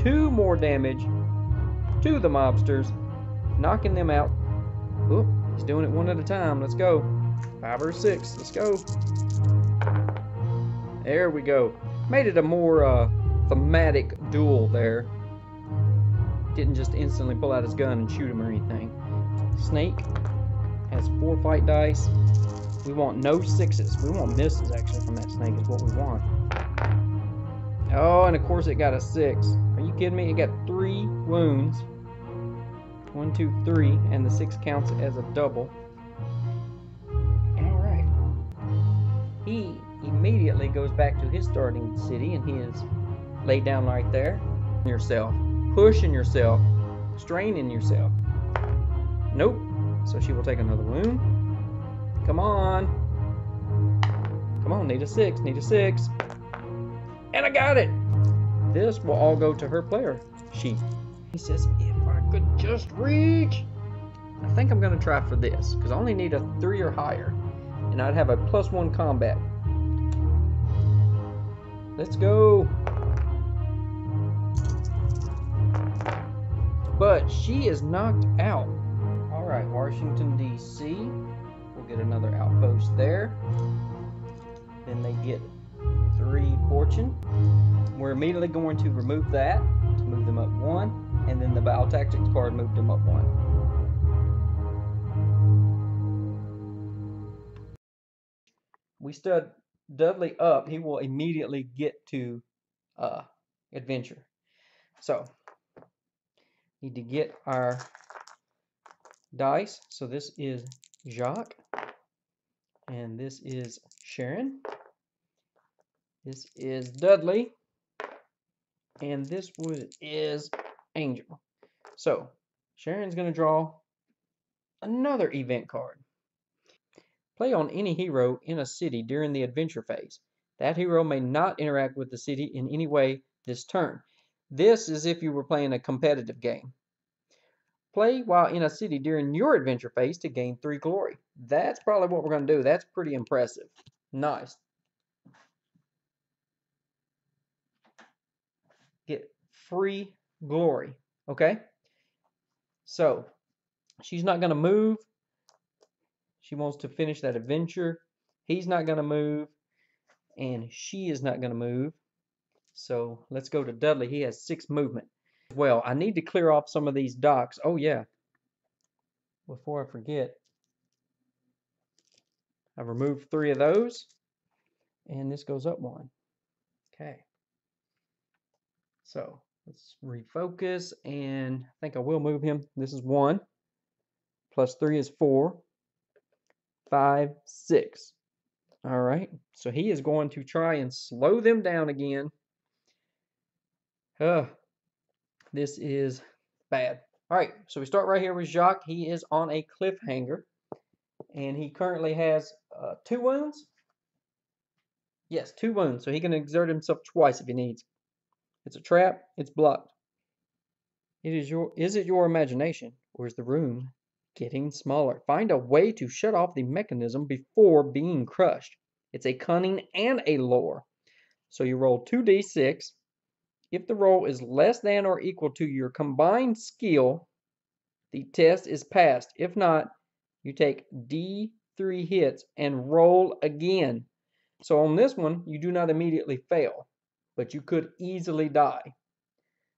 2 more damage to the mobsters, knocking them out. Oh, he's doing it one at a time. Let's go. 5 or 6. Let's go. There we go. Made it a more thematic duel there. Didn't just instantly pull out his gun and shoot him or anything. Snake has 4 fight dice. We want no 6s. We want misses, actually, from that snake is what we want. Oh, and of course it got a 6. Are you kidding me? It got 3 wounds. 1, 2, 3, and the 6 counts as a double. Alright. He immediately goes back to his starting city, and he is laid down right there. Yourself. Pushing yourself. Straining yourself. Nope. So she will take another wound. Come on. Come on, need a 6. Need a 6. And I got it! This will all go to her player sheet. He says, if I could just reach. I think I'm going to try for this, because I only need a 3 or higher. And I'd have a +1 combat. Let's go. But she is knocked out. Alright, Washington, D.C. We'll get another outpost there. Then they get 3 fortune. We're immediately going to remove that to move them up 1, and then the battle tactics card moved them up 1. We stud Dudley up. He will immediately get to adventure. So need to get our dice. So this is Jacques, and this is Sharon. This is Dudley, and this one is Angel. So Sharon's going to draw another event card. Play on any hero in a city during the adventure phase. That hero may not interact with the city in any way this turn. This is if you were playing a competitive game. Play while in a city during your adventure phase to gain 3 glory. That's probably what we're going to do. That's pretty impressive. Nice. Get free glory. Okay? So, she's not going to move. She wants to finish that adventure. He's not going to move. And she is not going to move. So, let's go to Dudley. He has 6 movement. Well, I need to clear off some of these docks. Oh, yeah. Before I forget, I've removed 3 of those. And this goes up 1. Okay. So, let's refocus. And I think I will move him. This is 1. Plus 3 is 4. 5, 6. All right. So he is going to try and slow them down again. This is bad. All right. So we start right here with Jacques. He is on a cliffhanger. And he currently has 2 wounds. Yes, 2 wounds. So he can exert himself twice if he needs. It's a trap. It's blocked. Is it your imagination, or is the room getting smaller? Find a way to shut off the mechanism before being crushed. It's a cunning and a lore. So you roll 2d6. If the roll is less than or equal to your combined skill, the test is passed. If not, you take d3 hits and roll again. So on this one, you do not immediately fail, but you could easily die.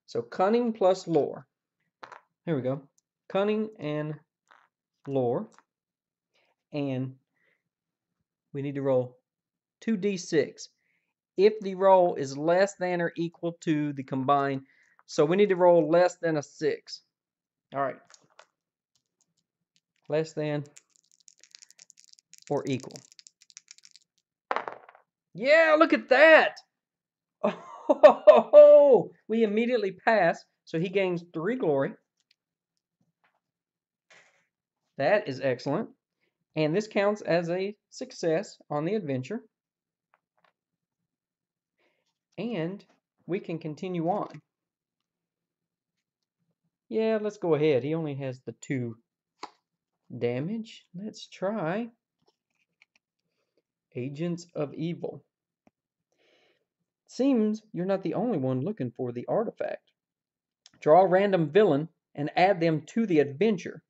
So cunning plus lore. Here we go. Cunning and lore. And we need to roll 2d6. If the roll is less than or equal to the combined, so we need to roll less than a 6. All right. Less than or equal. Yeah, look at that. Oh, we immediately pass, so he gains 3 glory. That is excellent. And this counts as a success on the adventure. And we can continue on. Yeah, let's go ahead. He only has the 2 damage. Let's try Agents of Evil. Seems you're not the only one looking for the artifact. Draw a random villain and add them to the adventure.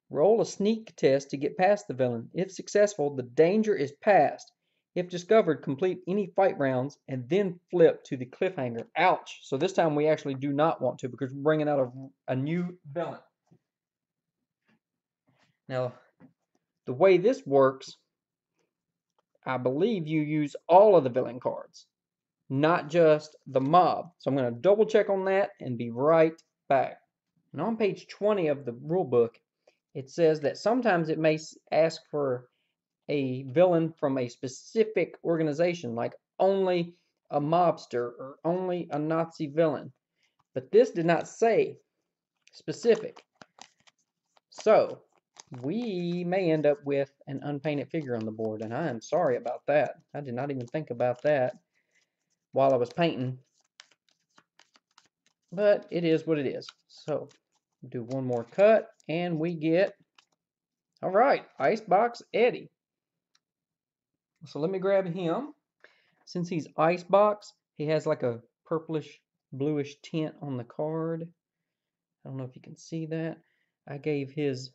Roll a sneak test to get past the villain. If successful, the danger is past. If discovered, complete any fight rounds and then flip to the cliffhanger. Ouch. So this time we actually do not want to because we're bringing out a new villain. Now, the way this works, I believe you use all of the villain cards, not just the mob. So I'm going to double check on that and be right back. And on page 20 of the rule book, it says that sometimes it may ask for a villain from a specific organization, like only a mobster or only a Nazi villain. But this did not say specific. So we may end up with an unpainted figure on the board, and I am sorry about that. I did not even think about that while I was painting. But it is what it is. So do one more cut, and we get, all right, Icebox Eddie. So let me grab him. Since he's Icebox, he has like a purplish, bluish tint on the card. I don't know if you can see that. I gave his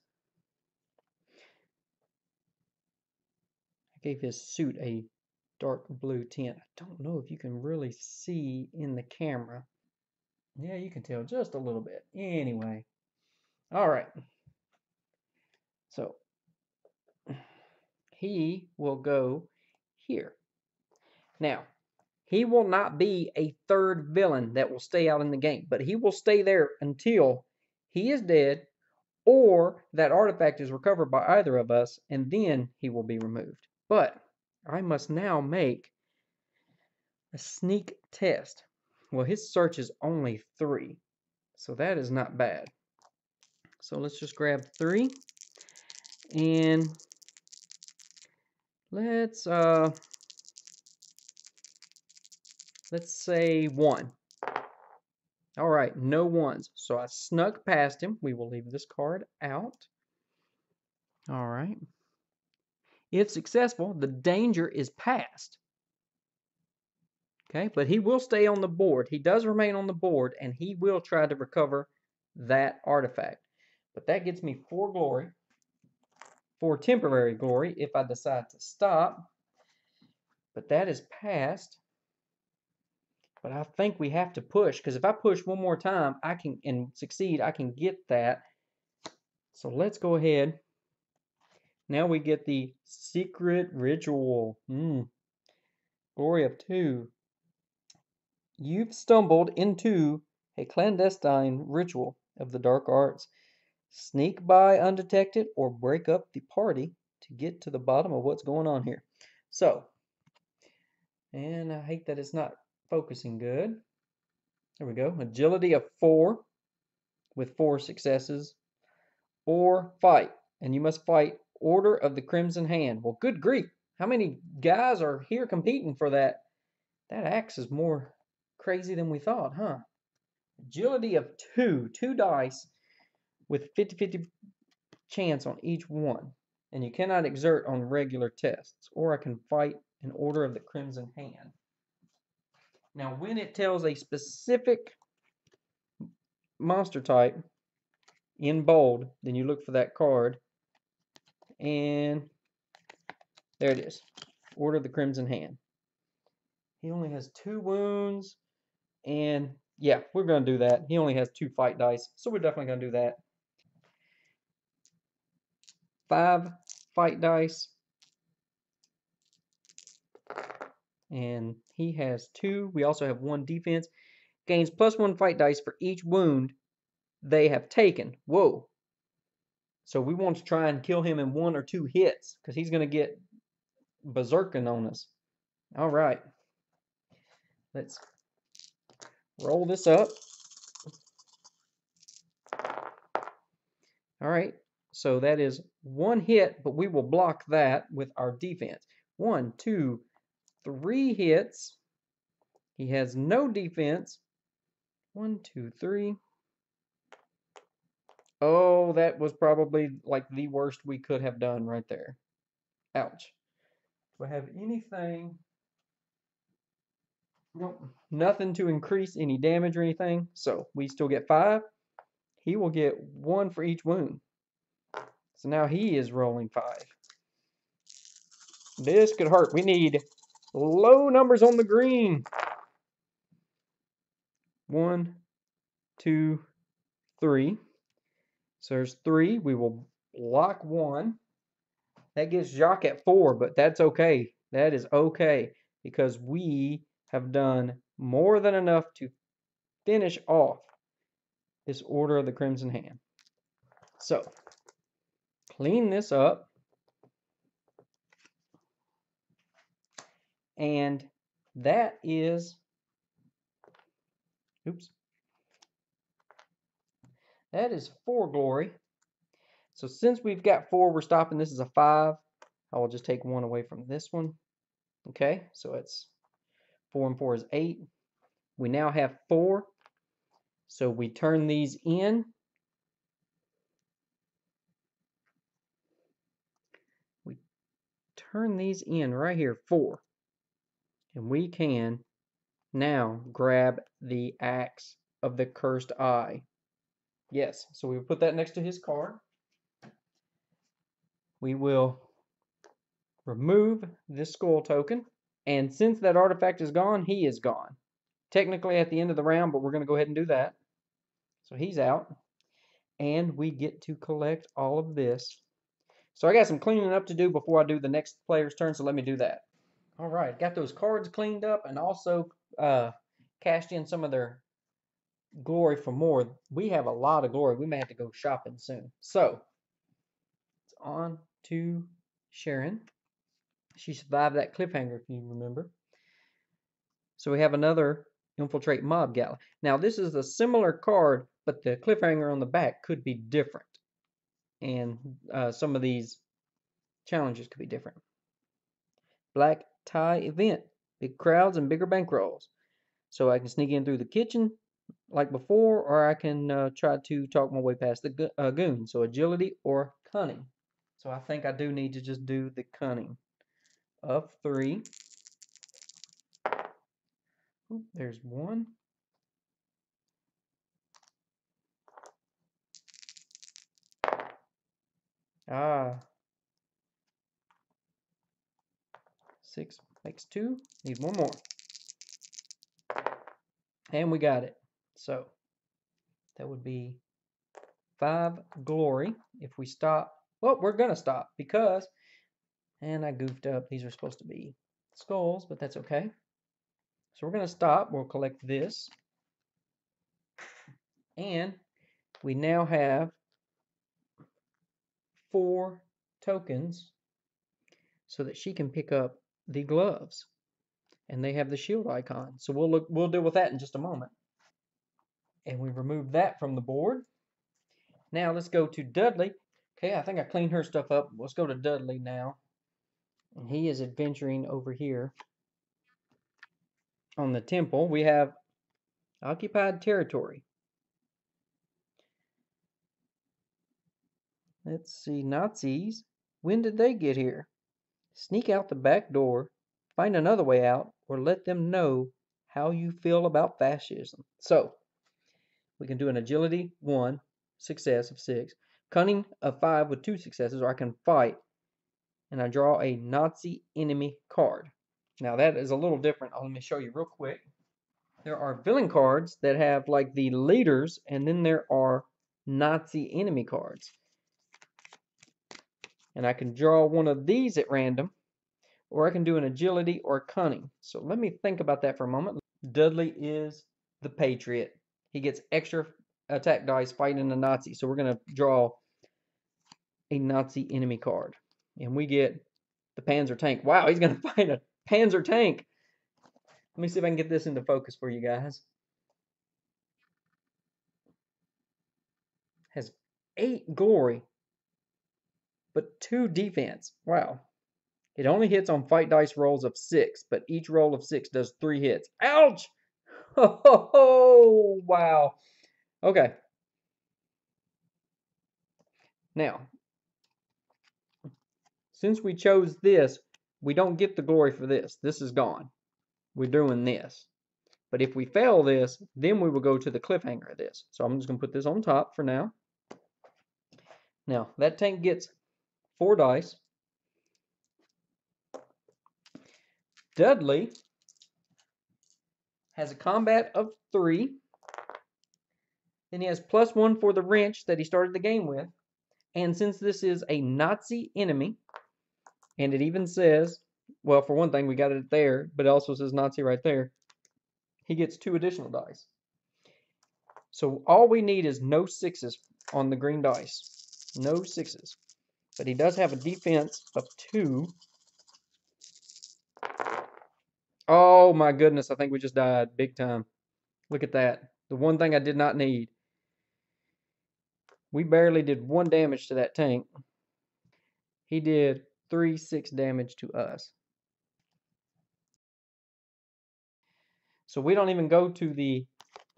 suit a dark blue tint. I don't know if you can really see in the camera. Yeah, you can tell just a little bit. Anyway, all right. So he will go here. Now, he will not be a third villain that will stay out in the game, but he will stay there until he is dead or that artifact is recovered by either of us, and then he will be removed. But I must now make a sneak test. Well, his search is only 3, so that is not bad. So let's just grab 3, and let's say 1. All right, no 1s. So I snuck past him. We will leave this card out. All right. If successful, the danger is past. Okay, but he will stay on the board. He does remain on the board, and he will try to recover that artifact. But that gets me 4 glory, 4 temporary glory if I decide to stop. But that is past. But I think we have to push, because if I push one more time, I can, and succeed, I can get that. So let's go ahead. Now we get the secret ritual. Glory of 2. You've stumbled into a clandestine ritual of the dark arts. Sneak by undetected or break up the party to get to the bottom of what's going on here. So, and I hate that it's not focusing good. There we go. Agility of 4 with 4 successes. Or fight. And you must fight Order of the Crimson Hand. Well, good grief. How many guys are here competing for that? That axe is more crazy than we thought, huh? Agility of 2. 2 dice with 50-50 chance on each one. And you cannot exert on regular tests. Or I can fight an Order of the Crimson Hand. Now, when it tells a specific monster type in bold, then you look for that card. And there it is. Order of the Crimson Hand. He only has 2 wounds. And yeah, we're going to do that. He only has 2 fight dice. So we're definitely going to do that. 5 fight dice. And he has 2. We also have 1 defense. Gains +1 fight dice for each wound they have taken. Whoa. So we want to try and kill him in 1 or 2 hits, because he's going to get berserking on us. All right. Let's roll this up. All right. So that is 1 hit, but we will block that with our defense. 1, 2, 3 hits. He has no defense. 1, 2, 3. Oh, that was probably like the worst we could have done right there. Ouch. Do I have anything Nope. Nothing to increase any damage or anything. So we still get 5. He will get 1 for each wound. So now he is rolling 5. This could hurt. We need low numbers on the green. 1, 2, 3. So there's 3. We will block 1. That gets Jacques at 4, but that's okay. That is okay because we have done more than enough to finish off this Order of the Crimson Hand. So, clean this up. And that is, oops, that is 4 glory. So since we've got 4, we're stopping. This is a 5. I will just take 1 away from this one. Okay, so it's 4 and 4 is 8. We now have 4. So we turn these in. We turn these in right here, 4. And we can now grab the Axe of the Cursed Eye. Yes, so we will put that next to his card. We will remove this skull token. And since that artifact is gone, he is gone. Technically at the end of the round, but we're going to go ahead and do that. So he's out. And we get to collect all of this. So I got some cleaning up to do before I do the next player's turn, so let me do that. All right, got those cards cleaned up and also cashed in some of their glory for more. We have a lot of glory. We may have to go shopping soon. So, it's on to Sharon. She survived that cliffhanger, if you remember. So we have another Infiltrate Mob Gala. Now, this is a similar card, but the cliffhanger on the back could be different. And some of these challenges could be different. Black tie event. Big crowds and bigger bankrolls. So I can sneak in through the kitchen like before, or I can try to talk my way past the goon. So agility or cunning. So I think I do need to just do the cunning of 3. Ooh, there's 1. Ah. 6 makes 2. Need 1 more. And we got it. So that would be 5 glory if we stop. Well, we're going to stop because, and I goofed up. These are supposed to be skulls, but that's okay. So we're going to stop. We'll collect this. And we now have 4 tokens so that she can pick up the gloves. And they have the shield icon. So we'll deal with that in just a moment. And we remove that from the board. Now let's go to Dudley. Okay, I think I cleaned her stuff up. Let's go to Dudley now. And he is adventuring over here on the temple. We have occupied territory. Let's see, Nazis. When did they get here? Sneak out the back door, find another way out, or let them know how you feel about fascism. So, we can do an agility 1, success of 6, cunning of 5 with 2 successes, or I can fight, and I draw a Nazi enemy card. Now that is a little different. Let me show you real quick. There are villain cards that have like the leaders, and then there are Nazi enemy cards. And I can draw one of these at random, or I can do an agility or cunning. So let me think about that for a moment. Dudley is the Patriot. He gets extra attack dice fighting the Nazi. So we're going to draw a Nazi enemy card. And we get the Panzer tank. Wow, he's going to fight a Panzer tank. Let me see if I can get this into focus for you guys. Has 8 glory, but 2 defense. Wow. It only hits on fight dice rolls of 6, but each roll of 6 does 3 hits. Ouch! Oh, wow. Okay. Now, since we chose this, we don't get the glory for this. This is gone. We're doing this. But if we fail this, then we will go to the cliffhanger of this. So I'm just going to put this on top for now. Now, that tank gets 4 dice. Dudley has a combat of 3. Then he has +1 for the wrench that he started the game with. And since this is a Nazi enemy, and it even says, well, for one thing, we got it there, but it also says Nazi right there, he gets 2 additional dice. So all we need is no 6s on the green dice. No 6s. But he does have a defense of 2. Oh my goodness, I think we just died big time. Look at that. The one thing I did not need. We barely did 1 damage to that tank. He did 3/6 damage to us. So we don't even go to the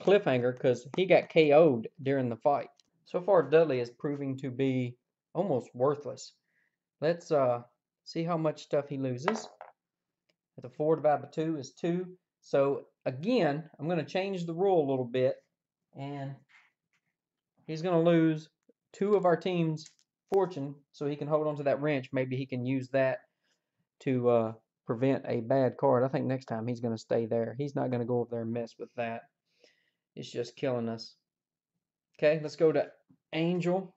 cliffhanger because he got KO'd during the fight. So far, Dudley is proving to be almost worthless. Let's see how much stuff he loses. The 4 divided by 2 is 2. So again, I'm going to change the rule a little bit, and he's going to lose 2 of our team's fortune so he can hold on to that wrench. Maybe he can use that to prevent a bad card. I think next time he's going to stay there. He's not going to go over there and mess with that. It's just killing us. Okay, let's go to Angel.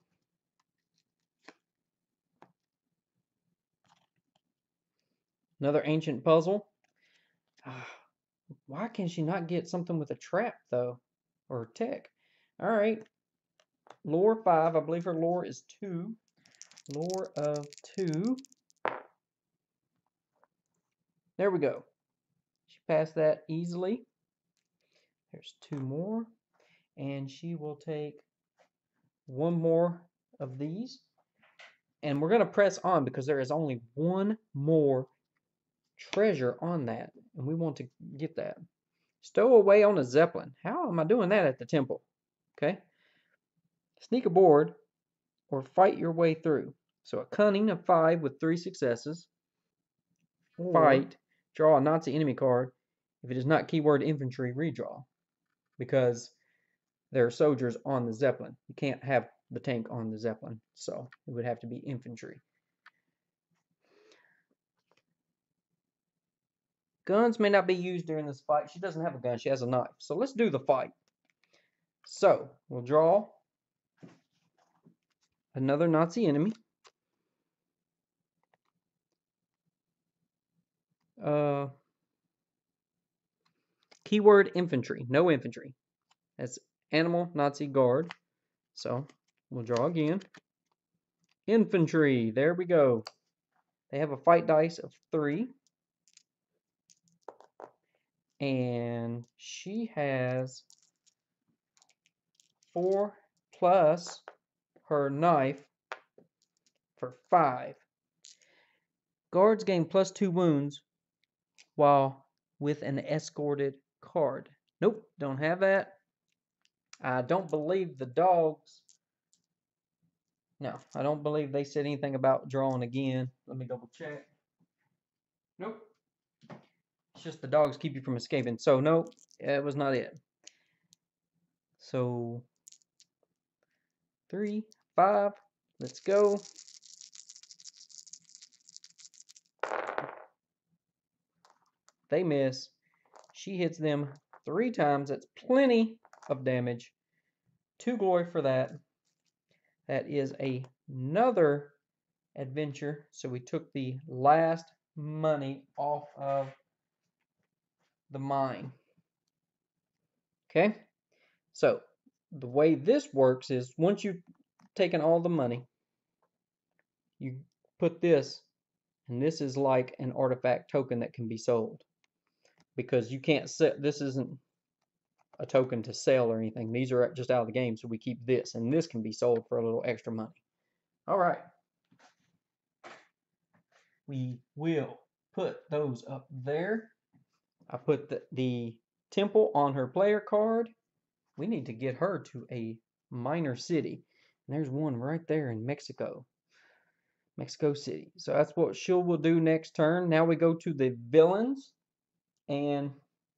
Another ancient puzzle. Why can she not get something with a trap, though? Or tech? Alright. Lore 5. I believe her lore is 2. Lore of 2. There we go. She passed that easily. There's 2 more. And she will take 1 more of these. And we're going to press on because there is only 1 more treasure on that. And we want to get that. Stow away on a Zeppelin. How am I doing that at the temple? Okay. Sneak aboard or fight your way through. So a cunning of 5 with 3 successes. Fight. Draw a Nazi enemy card. If it is not keyword infantry, redraw. Because there are soldiers on the Zeppelin. You can't have the tank on the Zeppelin. So it would have to be infantry. Guns may not be used during this fight. She doesn't have a gun. She has a knife. So let's do the fight. So we'll draw another Nazi enemy. Keyword infantry. No infantry. That's animal Nazi guard. So we'll draw again. Infantry. There we go. They have a fight dice of 3. And she has 4 plus her knife for 5. Guards gain +2 wounds while with an escorted card. Nope, don't have that. I don't believe the dogs. No, I don't believe they said anything about drawing again. Let me double check. Nope. It's just the dogs keep you from escaping. So, no, it was not it. So, 3, 5. Let's go. They miss. She hits them 3 times. That's plenty of damage. 2 glory for that. That is another adventure. So we took the last money off of the mine. Okay? So the way this works is once you've taken all the money, you put this, and this is like an artifact token that can be sold. Because you can't set, this isn't a token to sell or anything. These are just out of the game, so we keep this, and this can be sold for a little extra money. All right. We will put those up there. I put the temple on her player card. We need to get her to a minor city. And there's one right there in Mexico. Mexico City. So that's what she will do next turn. Now we go to the villains. And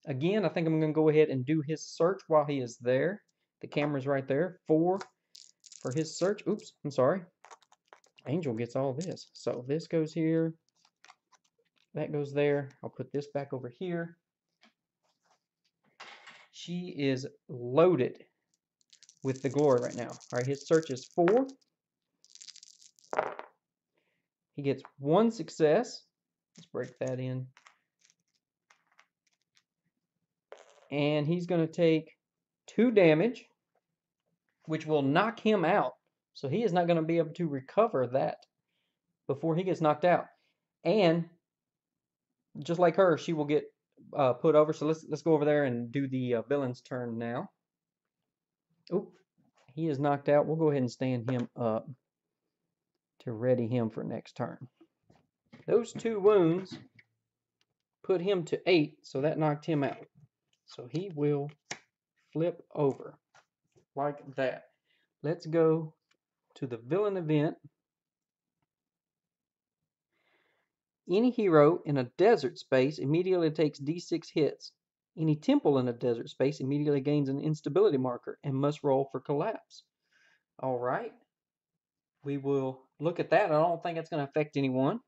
Again, I think I'm going to go ahead and do his search while he is there. The camera's right there. 4 for his search. Oops, I'm sorry. Angel gets all this. So this goes here. That goes there. I'll put this back over here. She is loaded with the glory right now. All right, his search is 4. He gets 1 success. Let's break that in. And he's going to take 2 damage, which will knock him out. So he is not going to be able to recover that before he gets knocked out. And just like her, she will get put over. So let's go over there and do the villain's turn now. Oop, he is knocked out. We'll go ahead and stand him up to ready him for next turn. Those 2 wounds put him to 8, so that knocked him out. So he will flip over like that. Let's go to the villain event. Any hero in a desert space immediately takes D6 hits. Any temple in a desert space immediately gains an instability marker and must roll for collapse. All right. We will look at that. I don't think it's going to affect anyone.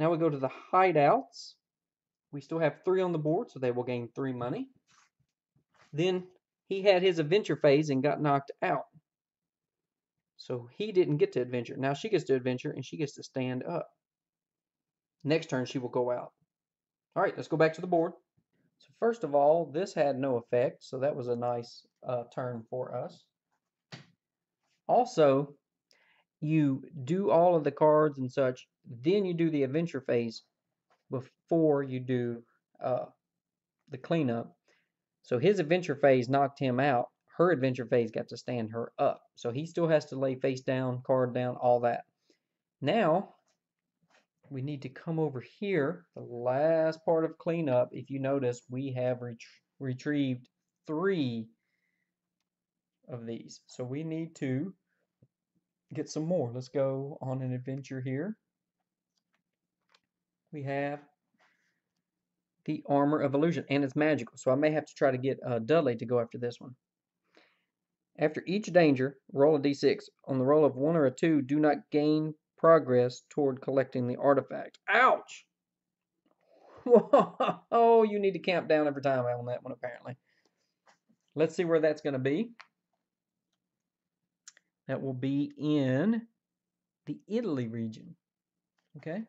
Now we go to the hideouts. We still have 3 on the board, so they will gain 3 money. Then he had his adventure phase and got knocked out. So he didn't get to adventure. Now she gets to adventure and she gets to stand up. Next turn she will go out. All right, let's go back to the board. So first of all, this had no effect, so that was a nice turn for us. Also, you do all of the cards and such, then you do the adventure phase before you do the cleanup. So his adventure phase knocked him out. Her adventure phase got to stand her up. So he still has to lay face down, card down, all that. Now, we need to come over here, the last part of cleanup. If you notice, we have retrieved 3 of these. So we need to get some more. Let's go on an adventure here. We have the Armor of Illusion, and it's magical. So I may have to try to get Dudley to go after this one. After each danger, roll a d6. On the roll of 1 or a 2, do not gain progress toward collecting the artifact. Ouch! Oh, you need to camp down every time on that one, apparently. Let's see where that's going to be. That will be in the Italy region. Okay.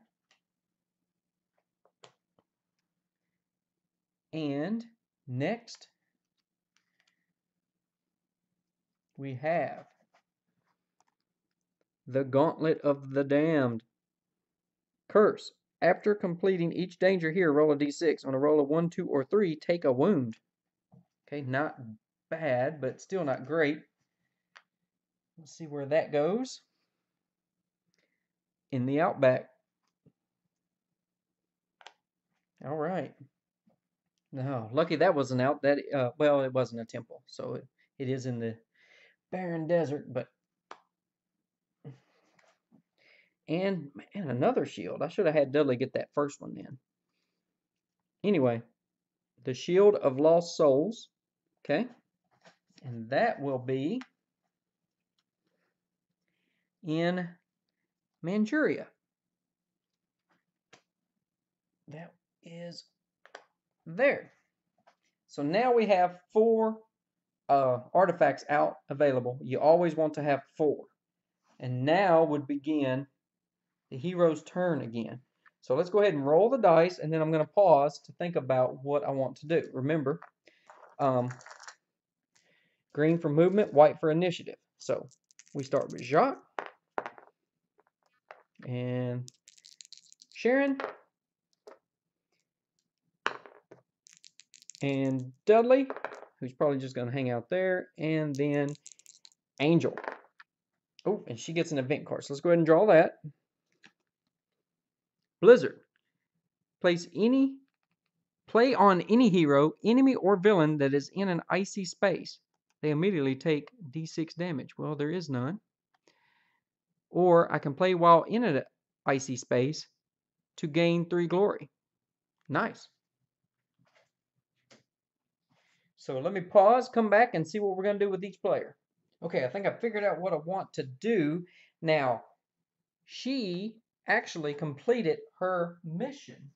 And next, we have the Gauntlet of the Damned. Curse. After completing each danger here, roll a d6. On a roll of 1, 2, or 3, take a wound. Okay, not bad, but still not great. Let's see where that goes. In the Outback. All right. No, lucky that wasn't out. That well, it wasn't a temple, so it is in the barren desert. But and another shield. I should have had Dudley get that first one then. Anyway, the Shield of Lost Souls. Okay, and that will be in Manchuria. That is there. So now we have 4 artifacts out available. You always want to have 4. And now would begin the hero's turn again. So let's go ahead and roll the dice, and then I'm going to pause to think about what I want to do. Remember, green for movement, white for initiative. So we start with Jacques and Sharon and Dudley, who's probably just going to hang out there, and then Angel. Oh, and she gets an event card. So let's go ahead and draw that. Blizzard. Play on any hero, enemy, or villain that is in an icy space. They immediately take d6 damage. Well, there is none. Or I can play while in an icy space to gain 3 glory. Nice. So let me pause, come back, and see what we're going to do with each player. Okay, I think I figured out what I want to do. Now, she actually completed her mission.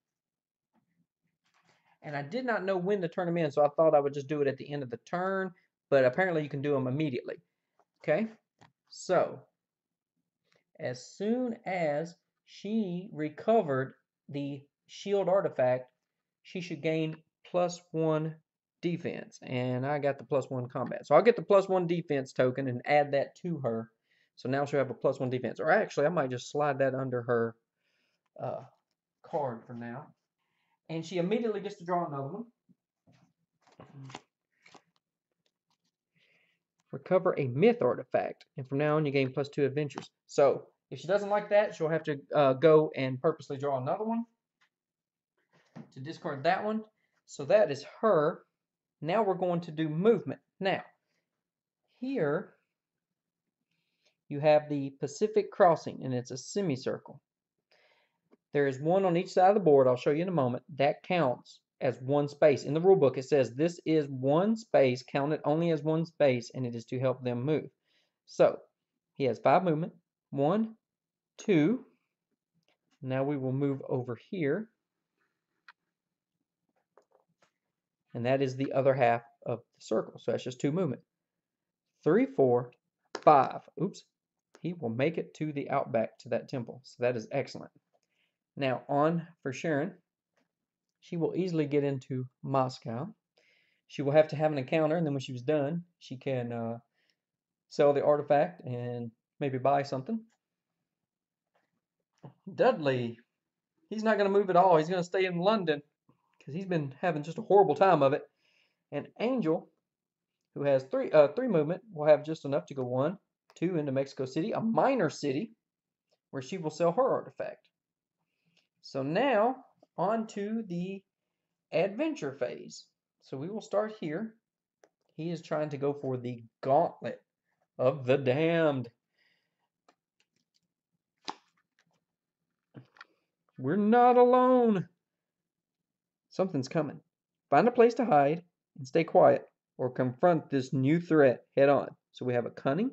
And I did not know when to turn them in, so I thought I would just do it at the end of the turn. But apparently you can do them immediately. Okay, so as soon as she recovered the shield artifact, she should gain +1 defense. And I got the +1 combat. So I'll get the +1 defense token and add that to her. So now she'll have a +1 defense. Or actually, I might just slide that under her card for now. And she immediately gets to draw another one. Recover a myth artifact. And from now on, you gain +2 adventures. So if she doesn't like that, she'll have to go and purposely draw another one to discard that one. So that is her. Now we're going to do movement. Now, here you have the Pacific Crossing, and it's a semicircle. There is one on each side of the board. I'll show you in a moment. That counts as one space. In the rule book, it says this is one space, counted only as one space, and it is to help them move. So he has 5 movement. 1, 2. Now we will move over here. And that is the other half of the circle. So that's just 2 movement. 3, 4, 5. Oops. He will make it to the outback to that temple. So that is excellent. Now on for Sharon. She will easily get into Moscow. She will have to have an encounter, and then when she's done, she can sell the artifact and maybe buy something. Dudley, he's not going to move at all. He's going to stay in London because he's been having just a horrible time of it. And Angel, who has 3 movement, will have just enough to go 1, 2 into Mexico City, a minor city, where she will sell her artifact. So now on to the adventure phase. So we will start here. He is trying to go for the Gauntlet of the Damned. We're not alone. Something's coming. Find a place to hide and stay quiet, or confront this new threat head on. So we have a cunning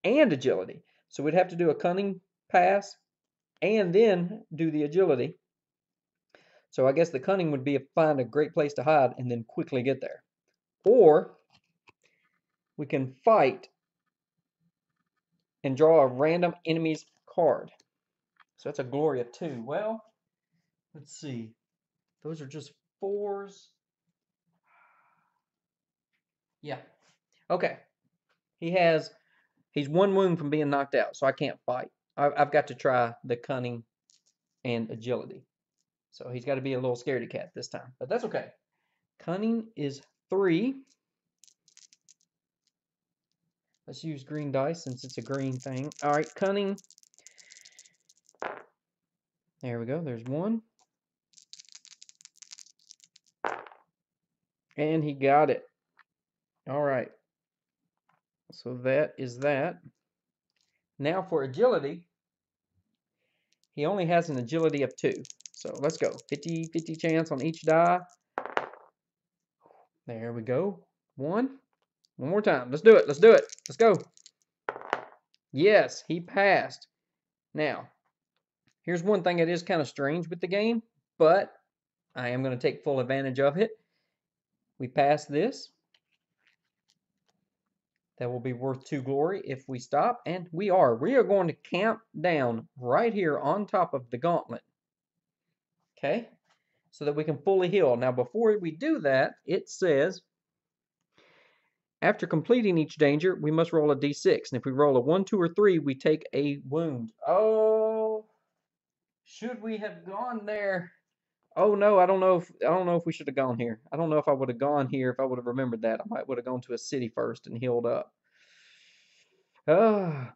and agility. So we'd have to do a cunning pass and then do the agility. So I guess the cunning would be to find a great place to hide and then quickly get there. Or we can fight and draw a random enemy's card. So that's a Gloria 2. Well, let's see. Those are just 4s. Yeah. Okay. He's 1 wound from being knocked out, so I can't fight. I've got to try the cunning and agility. So he's got to be a little scaredy cat this time, but that's okay. Cunning is 3. Let's use green dice since it's a green thing. All right, cunning. There we go. There's 1. And he got it. All right. So that is that. Now for agility, he only has an agility of 2. So let's go. 50-50 chance on each die. There we go. 1. One more time. Let's do it. Let's do it. Let's go. Yes, he passed. Now, here's one thing that is kind of strange with the game, but I am going to take full advantage of it. We pass this. That will be worth 2 glory if we stop, and we are. We are going to camp down right here on top of the gauntlet. Okay? So that we can fully heal. Now, before we do that, it says, after completing each danger, we must roll a d6. And if we roll a 1, 2, or 3, we take a wound. Oh, should we have gone there? Oh no, I don't know if we should have gone here. I don't know if I would have gone here if I would have remembered that. I might would have gone to a city first and healed up. I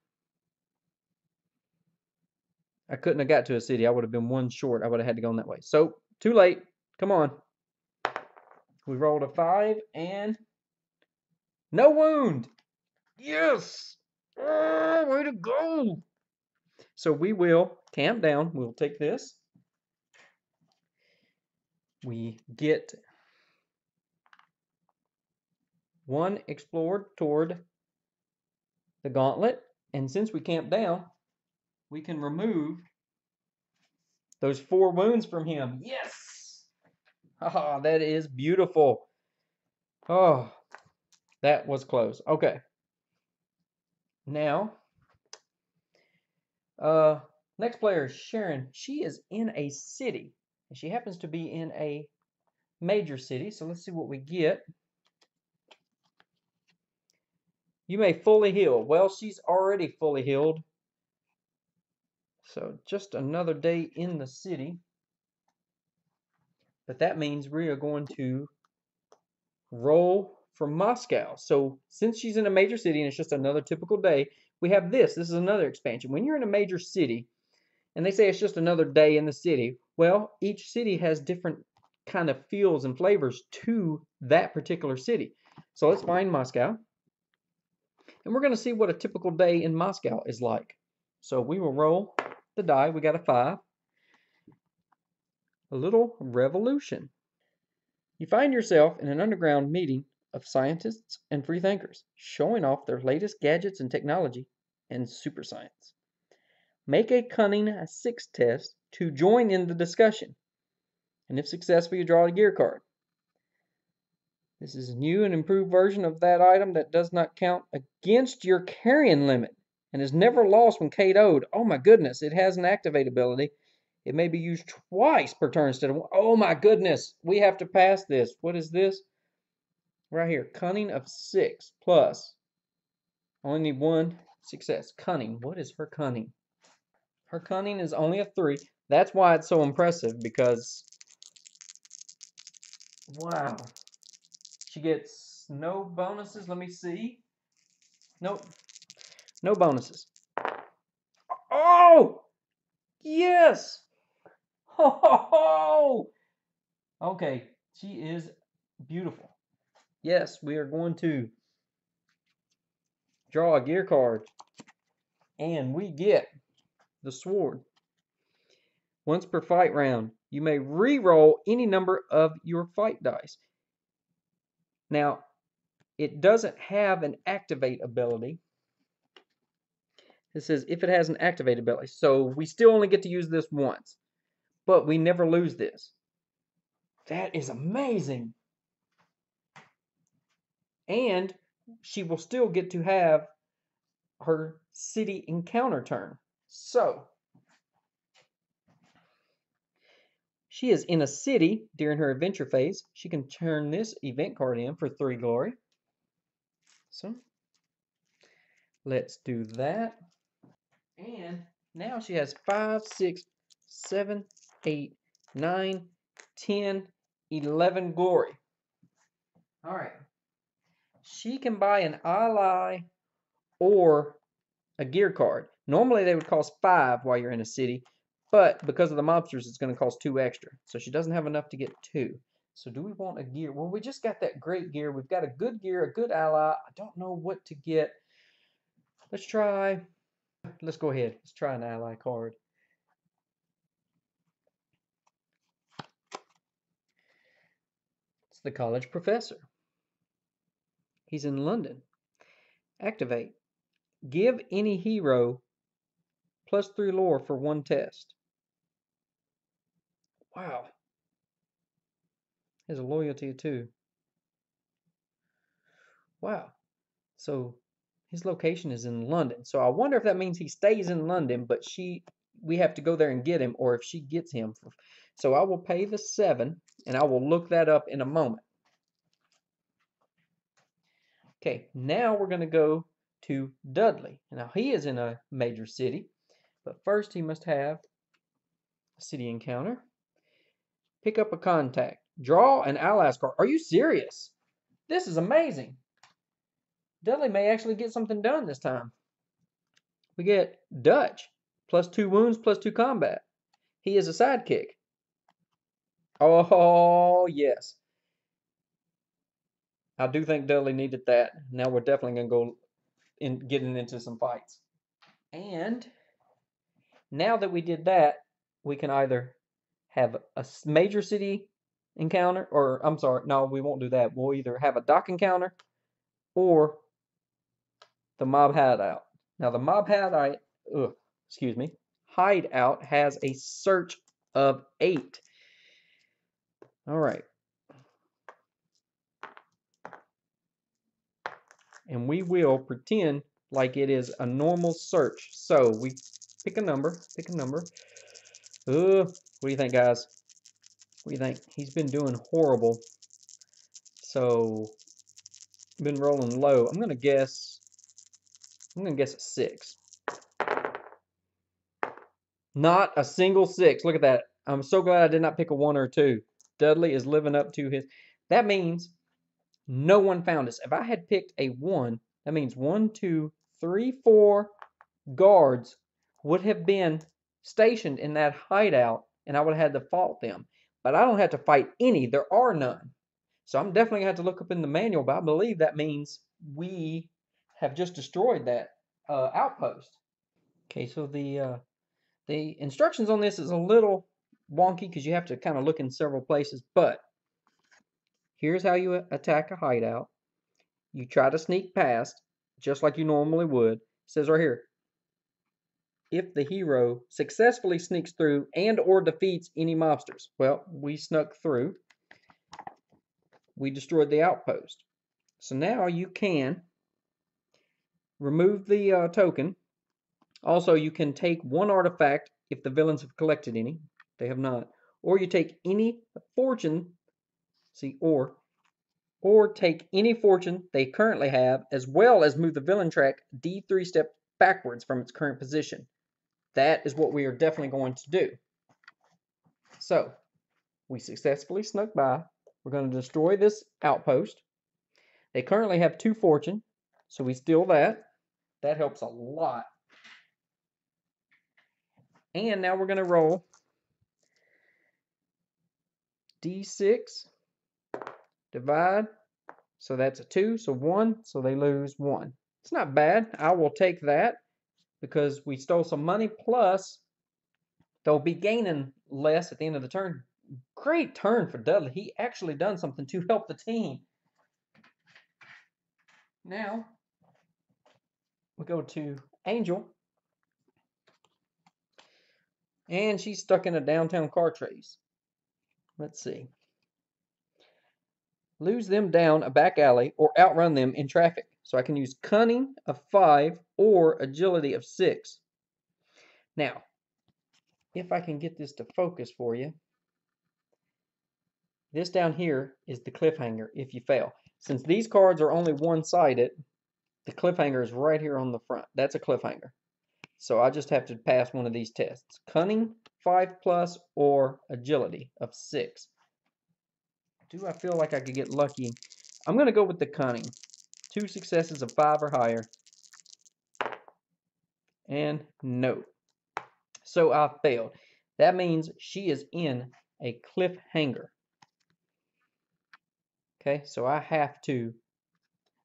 couldn't have got to a city. I would have been 1 short. I would have had to go that way. So, too late. Come on. We rolled a 5 and no wound. Yes. Oh, way to go. So we will camp down. We'll take this. We get 1 explored toward the gauntlet. And since we camped down, we can remove those 4 wounds from him. Yes! Ah, that is beautiful. Oh, that was close. Okay. Now, next player is Sharon. She is in a city, and she happens to be in a major city. So let's see what we get. You may fully heal. Well, she's already fully healed. So just another day in the city. But that means we are going to roll for Moscow. So since she's in a major city and it's just another typical day, we have this. This is another expansion. When you're in a major city and they say it's just another day in the city, well, each city has different kind of feels and flavors to that particular city. So let's find Moscow. And we're going to see what a typical day in Moscow is like. So we will roll the die. We got a 5. A little revolution. You find yourself in an underground meeting of scientists and freethinkers, showing off their latest gadgets and technology and super science. Make a cunning 6 test to join in the discussion. And if successful, you draw a gear card. This is a new and improved version of that item that does not count against your carrying limit and is never lost when KO'd. Oh my goodness, it has an activate ability. It may be used twice per turn instead of one. Oh my goodness, we have to pass this. What is this? Right here, cunning of 6 plus. Only need 1 success. Cunning. What is her cunning? Her cunning is only a 3. That's why it's so impressive because, wow. She gets no bonuses. Let me see. Nope. No bonuses. Oh! Yes! Ho ho ho! Okay, she is beautiful. Yes, we are going to draw a gear card. And we get the sword. Once per fight round, you may re-roll any number of your fight dice. Now, it doesn't have an activate ability. It says if it has an activate ability. So we still only get to use this once. But we never lose this. That is amazing. And she will still get to have her city encounter turn. So, she is in a city during her adventure phase. She can turn this event card in for 3 glory. So, let's do that. And now she has 5, 6, 7, 8, 9, 10, 11 glory. All right. She can buy an ally or a gear card. Normally they would cost 5 while you're in a city, but because of the mobsters, it's going to cost 2 extra. So she doesn't have enough to get 2. So do we want a gear? Well, we just got that great gear. We've got a good gear, a good ally. I don't know what to get. Let's try. Let's go ahead. Let's try an ally card. It's the college professor. He's in London. Activate. Give any hero +3 lore for 1 test. Wow. Has a loyalty of 2. Wow. So his location is in London. So I wonder if that means he stays in London, but we have to go there and get him, or if she gets him. So I will pay the 7, and I will look that up in a moment. Okay, now we're going to go to Dudley. Now he is in a major city, but first he must have a city encounter. Pick up a contact. Draw an allies card. Are you serious? This is amazing. Dudley may actually get something done this time. We get Dutch, +2 wounds, +2 combat. He is a sidekick. Oh, yes. I do think Dudley needed that. Now we're definitely going to go getting into some fights. And now that we did that, we can either have a major city encounter, or I'm sorry, no, we won't do that. We'll either have a dock encounter or the mob hideout. Now the mob hideout has a search of 8. All right. And we will pretend like it is a normal search. So we pick a number, what do you think, guys? What do you think? He's been doing horrible. So been rolling low. I'm gonna guess a 6. Not a single 6. Look at that. I'm so glad I did not pick a 1 or a 2. Dudley is living up to his. That means no one found us. If I had picked a 1, that means 1, 2, 3, 4 guards would have been stationed in that hideout, and I would have had to fault them. But I don't have to fight any. There are none. So I'm definitely going to have to look up in the manual, but I believe that means we have just destroyed that outpost. Okay, so the instructions on this is a little wonky because you have to kind of look in several places, but here's how you attack a hideout. You try to sneak past, just like you normally would. It says right here, if the hero successfully sneaks through and or defeats any mobsters. Well, we snuck through. We destroyed the outpost. So now you can remove the token. Also, you can take 1 artifact if the villains have collected any. They have not. Or you take any fortune, or take any fortune they currently have, as well as move the villain track D3 steps backwards from its current position. That is what we are definitely going to do. So, we successfully snuck by. We're going to destroy this outpost. They currently have 2 fortune, so we steal that. That helps a lot. And now we're going to roll D6, divide, so that's a 2, so 1, so they lose 1. It's not bad. I will take that because we stole some money, plus they'll be gaining less at the end of the turn. Great turn for Dudley. He actually done something to help the team. Now, we go to Angel. And she's stuck in a downtown car chase. Let's see. Lose them down a back alley or outrun them in traffic. So I can use Cunning of 5 or Agility of 6. Now, if I can get this to focus for you, this down here is the cliffhanger if you fail. Since these cards are only one-sided, the cliffhanger is right here on the front. That's a cliffhanger. So I just have to pass one of these tests. Cunning 5+ or Agility of 6. Do I feel like I could get lucky? I'm going to go with the Cunning. 2 successes of 5 or higher. And no. So I failed. That means she is in a cliffhanger. Okay, so I have to.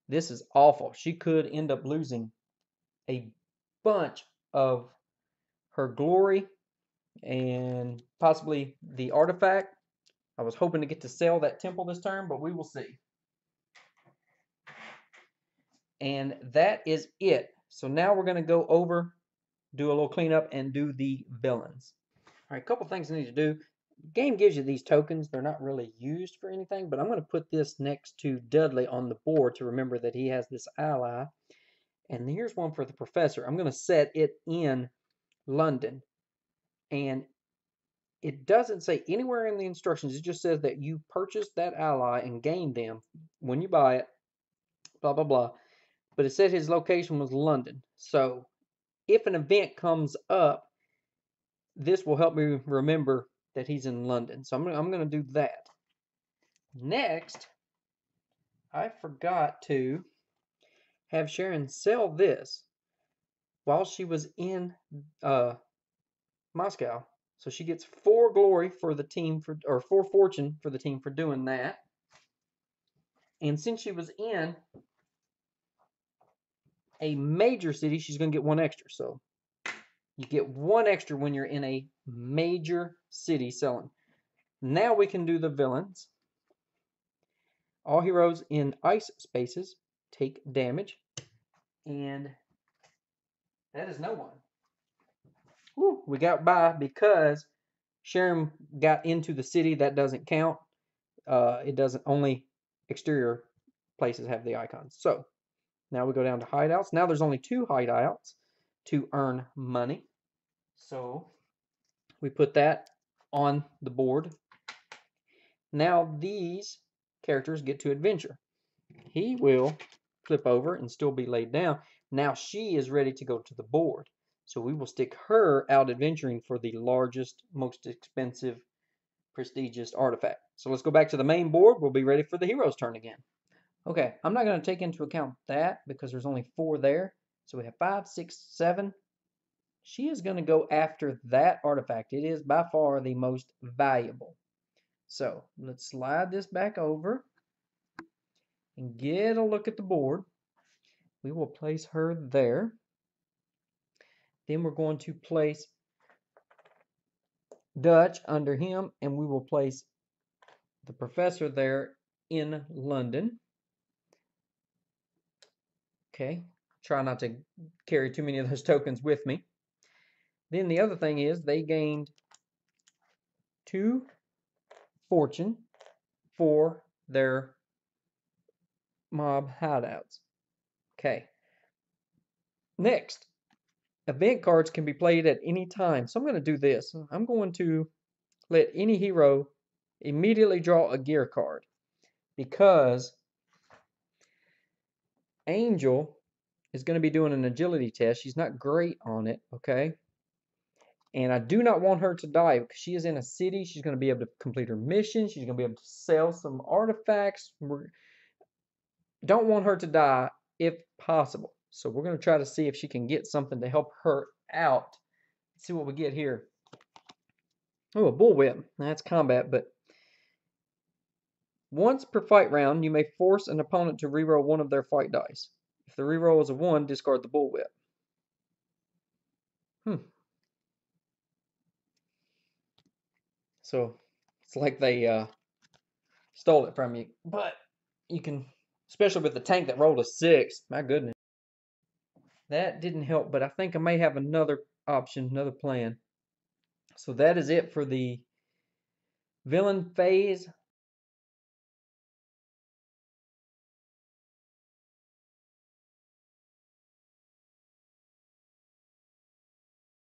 This is awful. She could end up losing a bunch of her glory and possibly the artifact. I was hoping to get to sell that temple this turn, but we will see. And that is it. So now we're going to go over, do a little cleanup, and do the villains. All right, a couple things I need to do. The game gives you these tokens. They're not really used for anything, but I'm going to put this next to Dudley on the board to remember that he has this ally. And here's one for the professor. I'm going to set it in London. And it doesn't say anywhere in the instructions. It just says that you purchased that ally and gain them when you buy it, blah, blah, blah. But it said his location was London. So if an event comes up, this will help me remember that he's in London. So I'm going to do that. Next, I forgot to have Sharon sell this while she was in Moscow. So she gets 4 glory for the team, or 4 fortune for the team for doing that. And since she was in a major city, she's going to get 1 extra. So you get 1 extra when you're in a major city selling. Now we can do the villains. All heroes in ice spaces take damage. And that is no one. Woo, we got by because Sharon got into the city. That doesn't count. It doesn't, only exterior places have the icons. So now we go down to hideouts. Now there's only 2 hideouts to earn money. So we put that on the board. Now these characters get to adventure. He will flip over and still be laid down. Now she is ready to go to the board. So we will stick her out adventuring for the largest, most expensive, prestigious artifact. So let's go back to the main board. We'll be ready for the hero's turn again. Okay, I'm not going to take into account that because there's only 4 there. So we have 5, 6, 7. She is going to go after that artifact. It is by far the most valuable. So let's slide this back over and get a look at the board. We will place her there. Then we're going to place Dutch under him, and we will place the professor there in London. Okay, try not to carry too many of those tokens with me. Then the other thing is they gained 2 fortune for their mob hideouts. Okay. Next, event cards can be played at any time. So I'm going to do this. I'm going to let any hero immediately draw a gear card because Angel is going to be doing an agility test. She's not great on it, okay? And I do not want her to die because she is in a city. She's going to be able to complete her mission. She's going to be able to sell some artifacts. Don't want her to die if possible. So we're going to try to see if she can get something to help her out. Let's see what we get here. Oh, a bullwhip. That's combat, but once per fight round, you may force an opponent to reroll one of their fight dice. If the reroll is a 1, discard the bullwhip. So it's like they stole it from you. But you can, especially with the tank that rolled a 6. My goodness. That didn't help, but I think I may have another option, another plan. So that is it for the villain phase.